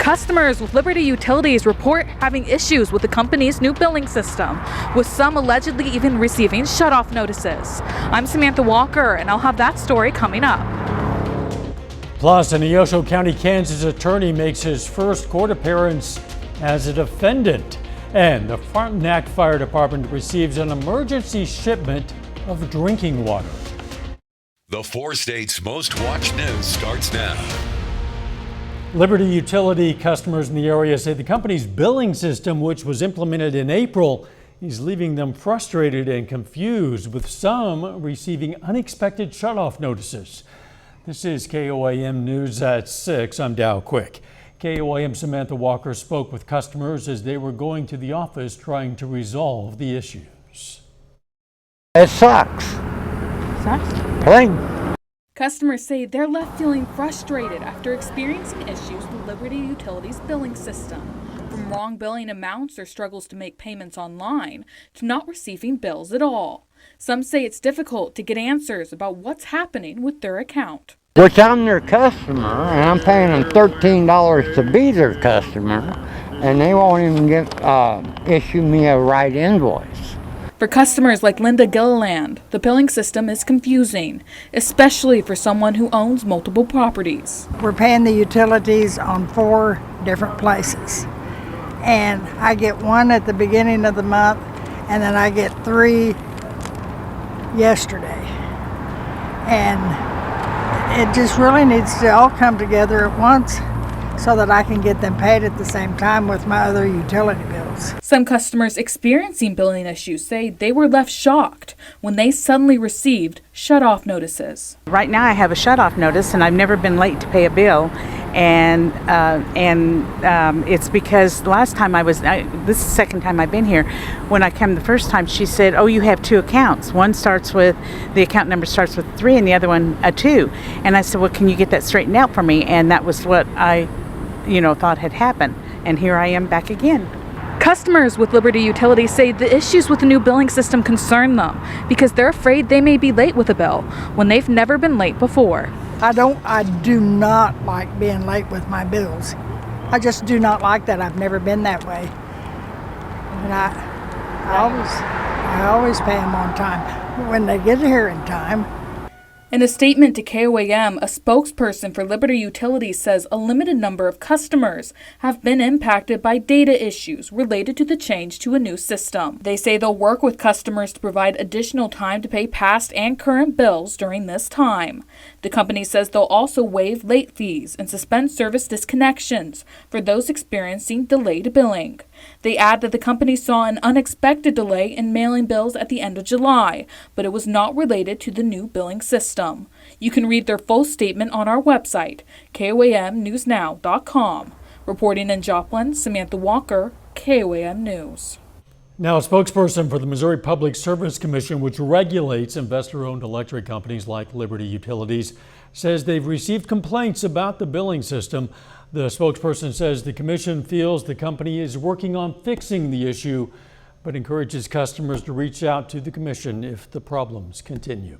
Customers with Liberty Utilities report having issues with the company's new billing system, with some allegedly even receiving shutoff notices. I'm Samantha Walker, and I'll have that story coming up. Plus, an Neosho County, Kansas attorney makes his first court appearance as a defendant. And the Frontenac Fire Department receives an emergency shipment of drinking water. The 4 states' most watched news starts now. Liberty Utility customers in the area say the company's billing system, which was implemented in April, is leaving them frustrated and confused, with some receiving unexpected shutoff notices. This is KOAM News at 6. I'm Dow Quick. KOAM Samantha Walker spoke with customers as they were going to the office trying to resolve the issues. It sucks. Sucks? Plain. Customers say they're left feeling frustrated after experiencing issues with Liberty Utilities' billing system, from wrong billing amounts or struggles to make payments online to not receiving bills at all. Some say it's difficult to get answers about what's happening with their account. Which I'm their customer, and I'm paying them $13 to be their customer, and they won't even issue me a right invoice. For customers like Linda Gilliland, the billing system is confusing, especially for someone who owns multiple properties. We're paying the utilities on 4 different places, and I get 1 at the beginning of the month, and then I get 3 yesterday. And it just really needs to all come together at once so that I can get them paid at the same time with my other utility bills. Some customers experiencing billing issues say they were left shocked when they suddenly received shutoff notices. Right now I have a shutoff notice and I've never been late to pay a bill, and it's because last time this is the second time I've been here. When I came the first time, she said, oh, you have 2 accounts. One starts with, the account number starts with 3 and the other one a 2. And I said, well, can you get that straightened out for me? And that was what I thought had happened. And here I am back again. Customers with Liberty Utilities say the issues with the new billing system concern them because they're afraid they may be late with a bill when they've never been late before. I do not like being late with my bills. I just do not like that. I've never been that way. And I always pay them on time when they get here in time. In a statement to KOAM, a spokesperson for Liberty Utilities says a limited number of customers have been impacted by data issues related to the change to a new system. They say they'll work with customers to provide additional time to pay past and current bills during this time. The company says they'll also waive late fees and suspend service disconnections for those experiencing delayed billing. They add that the company saw an unexpected delay in mailing bills at the end of July, but it was not related to the new billing system. You can read their full statement on our website, KOAMnewsnow.com. Reporting in Joplin, Samantha Walker, KOAM News. Now, a spokesperson for the Missouri Public Service Commission, which regulates investor-owned electric companies like Liberty Utilities, says they've received complaints about the billing system. The spokesperson says the commission feels the company is working on fixing the issue, but encourages customers to reach out to the commission if the problems continue.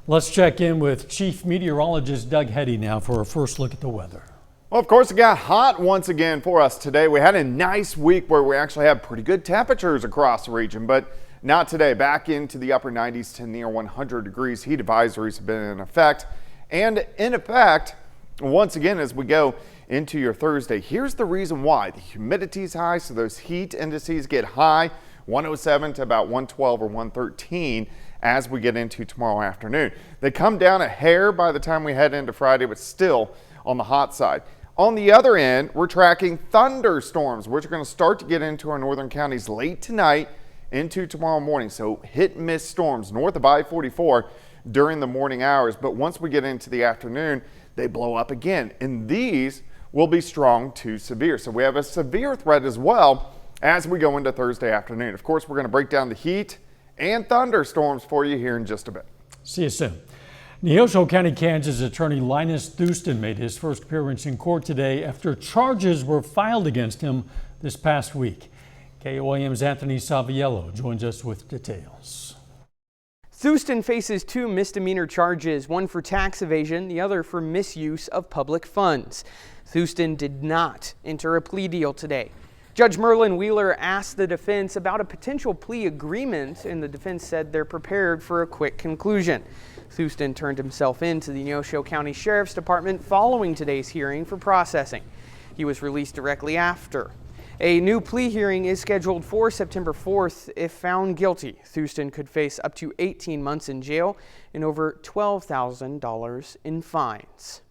Let's check in with Chief Meteorologist Doug Heddy now for a first look at the weather. Well, of course, it got hot once again for us today. We had a nice week where we actually had pretty good temperatures across the region, but not today. Back into the upper 90s to near 100 degrees. Heat advisories have been in effect. And in effect, once again, as we go into your Thursday, here's the reason why. The humidity is high, so those heat indices get high, 107 to about 112 or 113 as we get into tomorrow afternoon. They come down a hair by the time we head into Friday, but still on the hot side. On the other end, we're tracking thunderstorms, which are going to start to get into our northern counties late tonight into tomorrow morning. So hit and miss storms north of I-44 during the morning hours. But once we get into the afternoon, they blow up again. And these will be strong to severe. So we have a severe threat as well as we go into Thursday afternoon. Of course, we're going to break down the heat and thunderstorms for you here in just a bit. See you soon. Neosho County, Kansas attorney Linus Thurston made his first appearance in court today after charges were filed against him this past week. KOAM's Anthony Saviello joins us with details. Thurston faces 2 misdemeanor charges, one for tax evasion, the other for misuse of public funds. Houston did not enter a plea deal today. Judge Merlin Wheeler asked the defense about a potential plea agreement, and the defense said they're prepared for a quick conclusion. Houston turned himself in to the Neosho County Sheriff's Department following today's hearing for processing. He was released directly after. A new plea hearing is scheduled for September 4th. If found guilty, Houston could face up to 18 months in jail and over $12,000 in fines.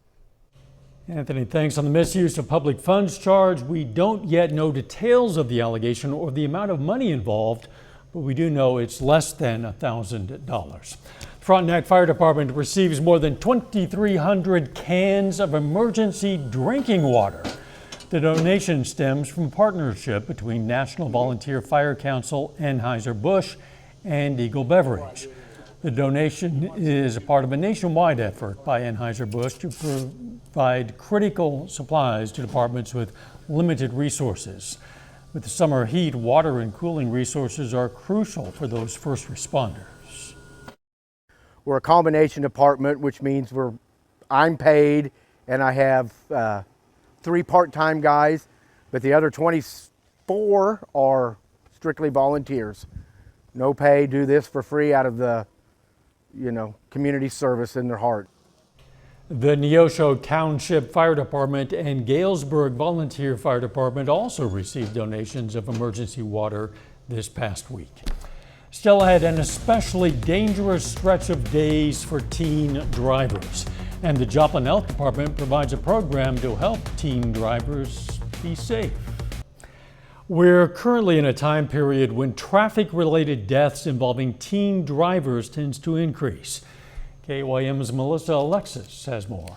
Anthony, thanks. On the misuse of public funds charge, we don't yet know details of the allegation or the amount of money involved, but we do know it's less than $1,000. Frontenac Fire Department receives more than 2,300 cans of emergency drinking water. The donation stems from a partnership between National Volunteer Fire Council, Anheuser-Busch, and Eagle Beverage. The donation is a part of a nationwide effort by Anheuser-Busch to provide critical supplies to departments with limited resources. With the summer heat, water and cooling resources are crucial for those first responders. We're a combination department, which means I'm paid and I have 3 part-time guys, but the other 24 are strictly volunteers. No pay, do this for free out of the community service in their heart. The Neosho Township Fire Department and Galesburg Volunteer Fire Department also received donations of emergency water this past week. Still ahead, an especially dangerous stretch of days for teen drivers. And the Joplin Health Department provides a program to help teen drivers be safe. We're currently in a time period when traffic-related deaths involving teen drivers tends to increase. KYM's Melissa Alexis has more.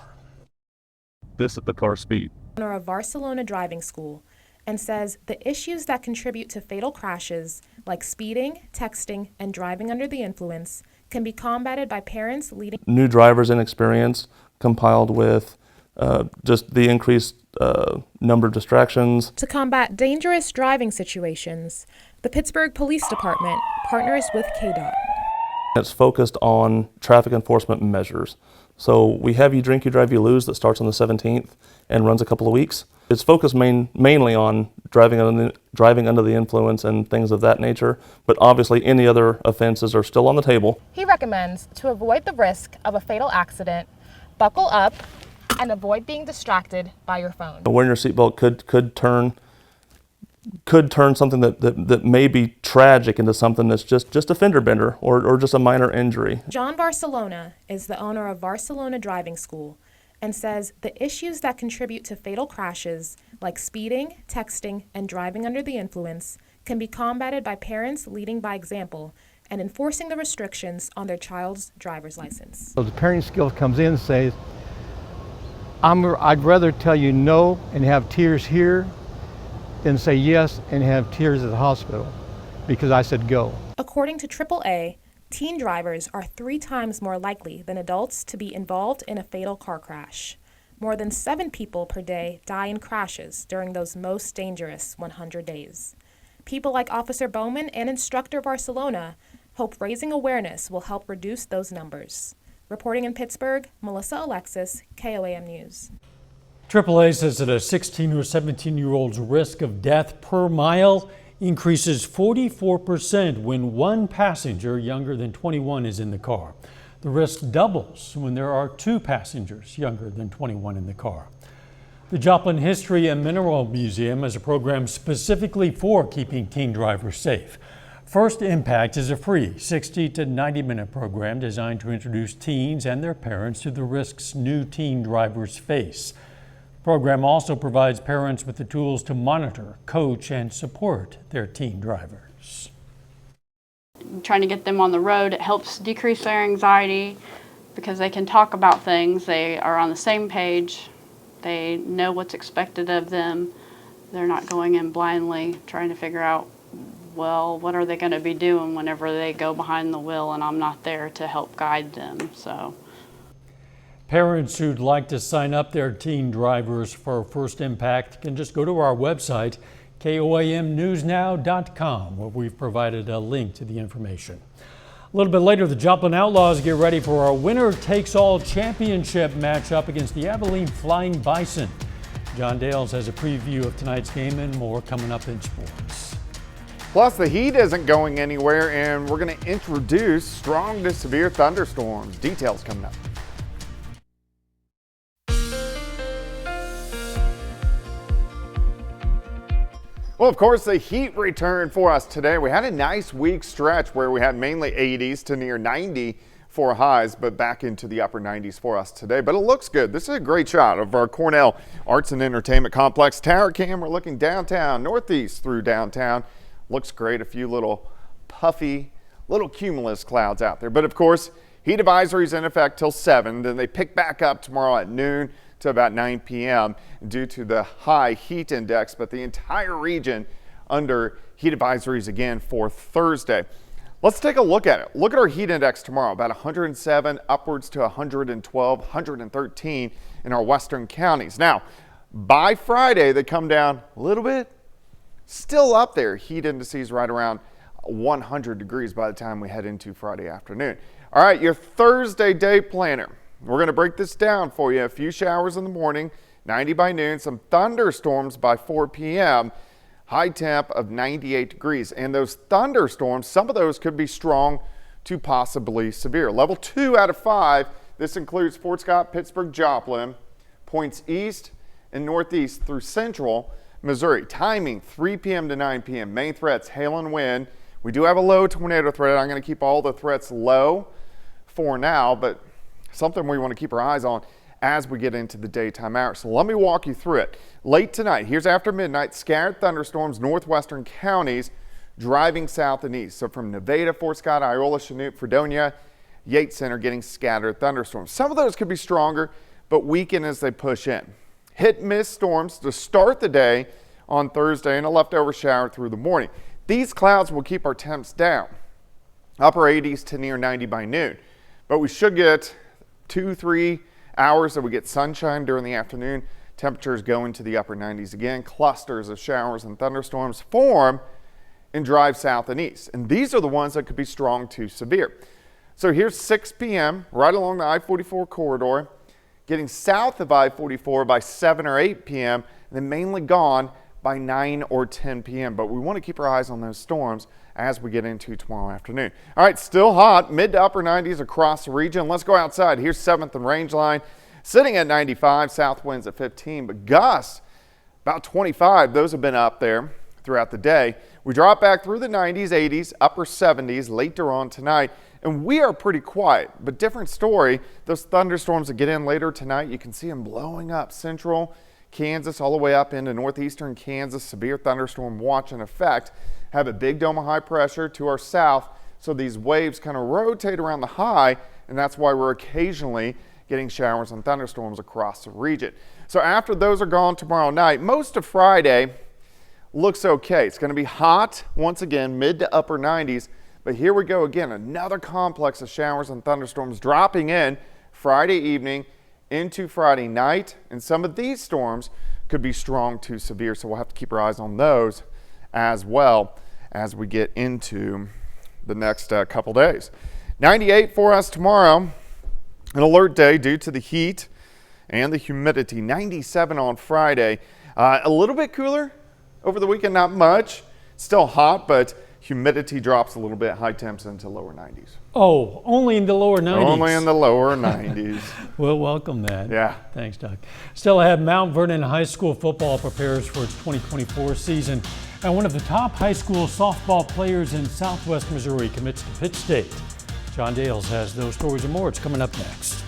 This is the car speed. Owner of Barcelona Driving School, and says the issues that contribute to fatal crashes, like speeding, texting, and driving under the influence, can be combated by parents leading New drivers' inexperience compiled with just the increased number of distractions. To combat dangerous driving situations, the Pittsburgh Police Department partners with KDOT. It's focused on traffic enforcement measures. So we have You Drink, You Drive, You Lose that starts on the 17th and runs a couple of weeks. It's focused mainly on driving under the influence and things of that nature, but obviously any other offenses are still on the table. He recommends to avoid the risk of a fatal accident, buckle up and avoid being distracted by your phone. Wearing your seatbelt could turn something that may be tragic into something that's just a fender bender or just a minor injury. John Barcelona is the owner of Barcelona Driving School and says the issues that contribute to fatal crashes, like speeding, texting, and driving under the influence, can be combated by parents leading by example and enforcing the restrictions on their child's driver's license. So the parenting skills comes in and says, I'd rather tell you no and have tears here than say yes and have tears at the hospital because I said go. According to AAA, teen drivers are 3 times more likely than adults to be involved in a fatal car crash. More than 7 people per day die in crashes during those most dangerous 100 days. People like Officer Bowman and Instructor Barcelona hope raising awareness will help reduce those numbers. Reporting in Pittsburgh, Melissa Alexis, KOAM News. AAA says that a 16 or 17-year-old's risk of death per mile increases 44% when one passenger younger than 21 is in the car. The risk doubles when there are 2 passengers younger than 21 in the car. The Joplin History and Mineral Museum has a program specifically for keeping teen drivers safe. First Impact is a free 60 to 90-minute program designed to introduce teens and their parents to the risks new teen drivers face. The program also provides parents with the tools to monitor, coach, and support their teen drivers. Trying to get them on the road, it helps decrease their anxiety because they can talk about things. They are on the same page. They know what's expected of them. They're not going in blindly trying to figure out, well, what are they going to be doing whenever they go behind the wheel and I'm not there to help guide them. So, parents who'd like to sign up their teen drivers for First Impact can just go to our website, KOAMnewsnow.com, where we've provided a link to the information. A little bit later, the Joplin Outlaws get ready for our winner-takes-all championship matchup against the Abilene Flying Bison. John Dales has a preview of tonight's game and more coming up in sports. Plus, the heat isn't going anywhere, and we're going to introduce strong to severe thunderstorms. Details coming up. Well, of course, the heat returned for us today. We had a nice week stretch where we had mainly 80s to near 90 for highs, but back into the upper 90s for us today. But it looks good. This is a great shot of our Cornell Arts and Entertainment Complex tower cam. We're looking downtown, northeast through downtown. Looks great. A few little puffy, little cumulus clouds out there. But of course, heat advisories in effect till 7. Then they pick back up tomorrow at noon to about 9 p.m. due to the high heat index, but the entire region under heat advisories again for Thursday. Let's take a look at it. Look at our heat index tomorrow, about 107 upwards to 112, 113 in our western counties. Now, by Friday, they come down a little bit, still up there. Heat indices right around 100 degrees by the time we head into Friday afternoon. All right, your Thursday day planner. We're going to break this down for you. A few showers in the morning, 90 by noon, some thunderstorms by 4 p.m., high temp of 98 degrees. And those thunderstorms, some of those could be strong to possibly severe. Level 2 out of 5. This includes Fort Scott, Pittsburgh, Joplin, points east and northeast through central Missouri. Timing 3 p.m. to 9 p.m. Main threats, hail and wind. We do have a low tornado threat. I'm going to keep all the threats low for now, but something we want to keep our eyes on as we get into the daytime hours. So let me walk you through it. Late tonight, here's after midnight, scattered thunderstorms, northwestern counties driving south and east. So from Nevada, Fort Scott, Iola, Chanute, Fredonia, Yates Center getting scattered thunderstorms. Some of those could be stronger, but weaken as they push in. Hit-miss storms to start the day on Thursday and a leftover shower through the morning. These clouds will keep our temps down, upper 80s to near 90 by noon. But we should get 2-3 hours that we get sunshine during the afternoon. Temperatures go into the upper 90s again. Clusters of showers and thunderstorms form and drive south and east. And these are the ones that could be strong to severe. So here's 6 p.m. right along the I-44 corridor, getting south of I-44 by 7 or 8 p.m. and then mainly gone by 9 or 10 p.m. But we want to keep our eyes on those storms as we get into tomorrow afternoon. All right, still hot, mid to upper 90s across the region. Let's go outside. Here's 7th and Rangeline, sitting at 95, south winds at 15, but gusts about 25. Those have been up there throughout the day. We drop back through the 90s, 80s, upper 70s later on tonight, and we are pretty quiet, but different story. Those thunderstorms that get in later tonight, you can see them blowing up central Kansas all the way up into northeastern Kansas. Severe thunderstorm watch in effect. Have a big dome of high pressure to our south, so these waves kind of rotate around the high, and that's why we're occasionally getting showers and thunderstorms across the region. So after those are gone tomorrow night, most of Friday looks okay. It's going to be hot once again, mid to upper 90s, but here we go again, another complex of showers and thunderstorms dropping in Friday evening into Friday night, and some of these storms could be strong to severe, so we'll have to keep our eyes on those as well as we get into the next couple days. 98 for us tomorrow, an alert day due to the heat and the humidity. 97 on Friday. A little bit cooler over the weekend, not much. Still hot, but humidity drops a little bit. High temps into lower 90s. Oh, only in the lower 90s. Only in the lower 90s. We'll welcome that. Yeah. Thanks, Doug. Still ahead, Mount Vernon High School football prepares for its 2024 season. And one of the top high school softball players in Southwest Missouri commits to Pitt State. John Dales has those stories and more. It's coming up next.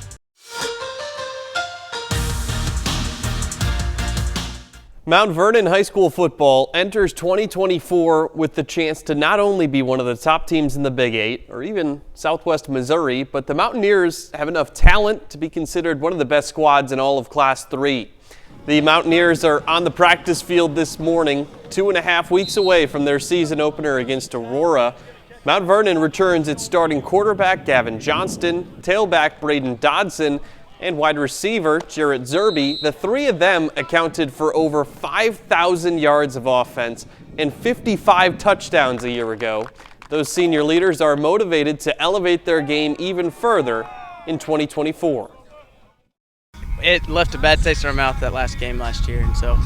Mount Vernon High School football enters 2024 with the chance to not only be one of the top teams in the Big 8 or even Southwest Missouri, but the Mountaineers have enough talent to be considered one of the best squads in all of Class 3. The Mountaineers are on the practice field this morning, 2.5 weeks away from their season opener against Aurora. Mount Vernon returns its starting quarterback Gavin Johnston, tailback Braden Dodson, and wide receiver Jarrett Zerby. The three of them accounted for over 5,000 yards of offense and 55 touchdowns a year ago. Those senior leaders are motivated to elevate their game even further in 2024. it left a bad taste in our mouth that last game last year, and so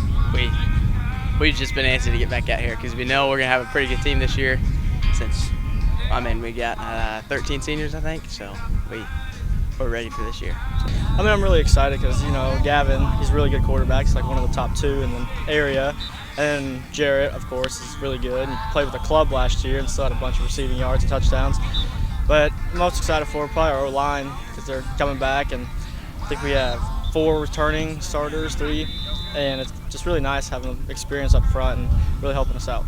we've just been antsy to get back out here because we know we're gonna have a pretty good team this year. Since we got 13 seniors, I think, so we're ready for this year. I mean, I'm really excited because, you know, Gavin, he's a really good quarterback. He's like one of the top 2 in the area. And Jarrett, of course, is really good. He played with the club last year and still had a bunch of receiving yards and touchdowns. But I'm most excited for probably our O-line because they're coming back. And I think we have 4 returning starters, 3. And it's just really nice having experience up front and really helping us out.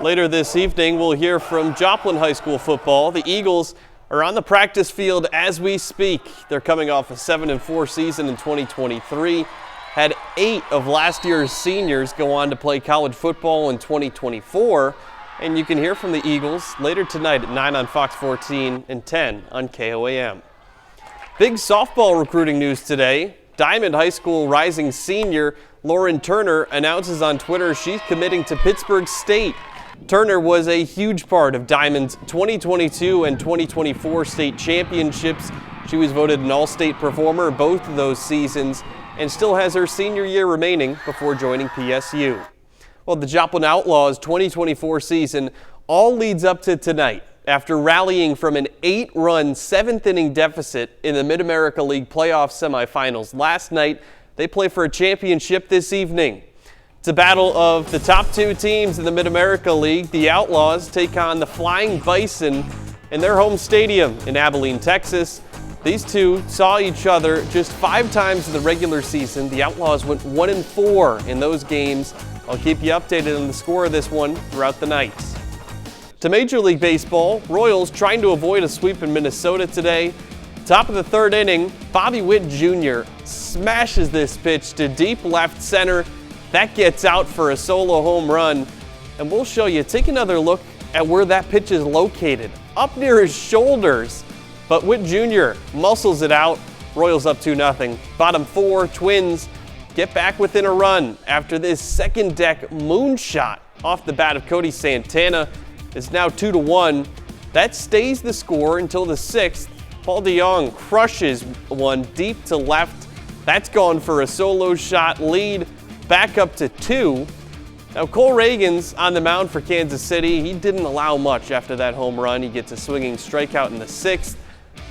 Later this evening, we'll hear from Joplin High School football. The Eagles are on the practice field as we speak. They're coming off a 7-4 season in 2023. Had 8 of last year's seniors go on to play college football in 2024. And you can hear from the Eagles later tonight at 9 on Fox 14 and 10 on KOAM. Big softball recruiting news today. Diamond High School rising senior Lauren Turner announces on Twitter she's committing to Pittsburgh State. Turner was a huge part of Diamond's 2022 and 2024 state championships. She was voted an all-state performer both of those seasons and still has her senior year remaining before joining PSU. Well, the Joplin Outlaws 2024 season all leads up to tonight after rallying from an 8-run 7th-inning deficit in the Mid-America League playoff semifinals last night. They play for a championship this evening. It's a battle of the top 2 teams in the Mid-America League. The Outlaws take on the Flying Bison in their home stadium in Abilene, Texas. These two saw each other just 5 times in the regular season. The Outlaws went 1-4 in those games. I'll keep you updated on the score of this one throughout the night. To Major League Baseball, Royals trying to avoid a sweep in Minnesota today. Top of the 3rd inning, Bobby Witt Jr. smashes this pitch to deep left center. That gets out for a solo home run. And we'll show you, take another look at where that pitch is located. Up near his shoulders. But Witt Jr. muscles it out. Royals up 2-0. Bottom 4, Twins get back within a run after this second deck moonshot off the bat of Cody Santana. It's now 2-1. That stays the score until the 6th. Paul DeYoung crushes one deep to left. That's gone for a solo shot lead. Back up to 2. Now Cole Reagan's on the mound for Kansas City. He didn't allow much after that home run. He gets a swinging strikeout in the 6th.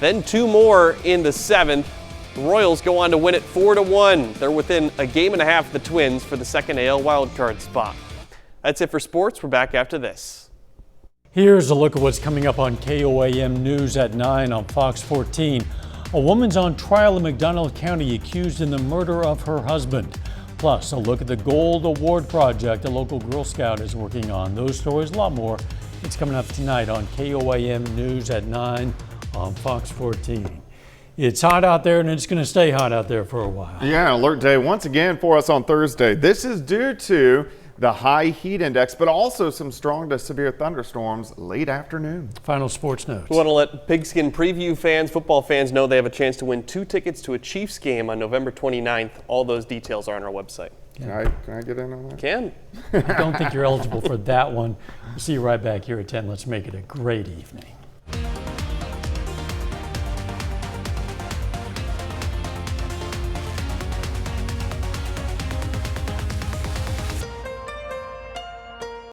Then 2 more in the 7th. The Royals go on to win it 4-1. They're within a game and a half of the Twins for the second AL wildcard spot. That's it for sports. We're back after this. Here's a look at what's coming up on KOAM News at 9 on Fox 14. A woman's on trial in McDonald County accused in the murder of her husband. Plus, a look at the Gold Award project a local Girl Scout is working on. Those stories, a lot more. It's coming up tonight on KOAM News at 9 on Fox 14. It's hot out there, and it's going to stay hot out there for a while. Yeah, alert day once again for us on Thursday. This is due to the high heat index, but also some strong to severe thunderstorms late afternoon. Final sports notes. We want to let Pigskin Preview fans, football fans, know they have a chance to win 2 tickets to a Chiefs game on November 29th. All those details are on our website. Can I get in on that? Can. I don't think you're eligible for that one. We'll see you right back here at 10. Let's make it a great evening.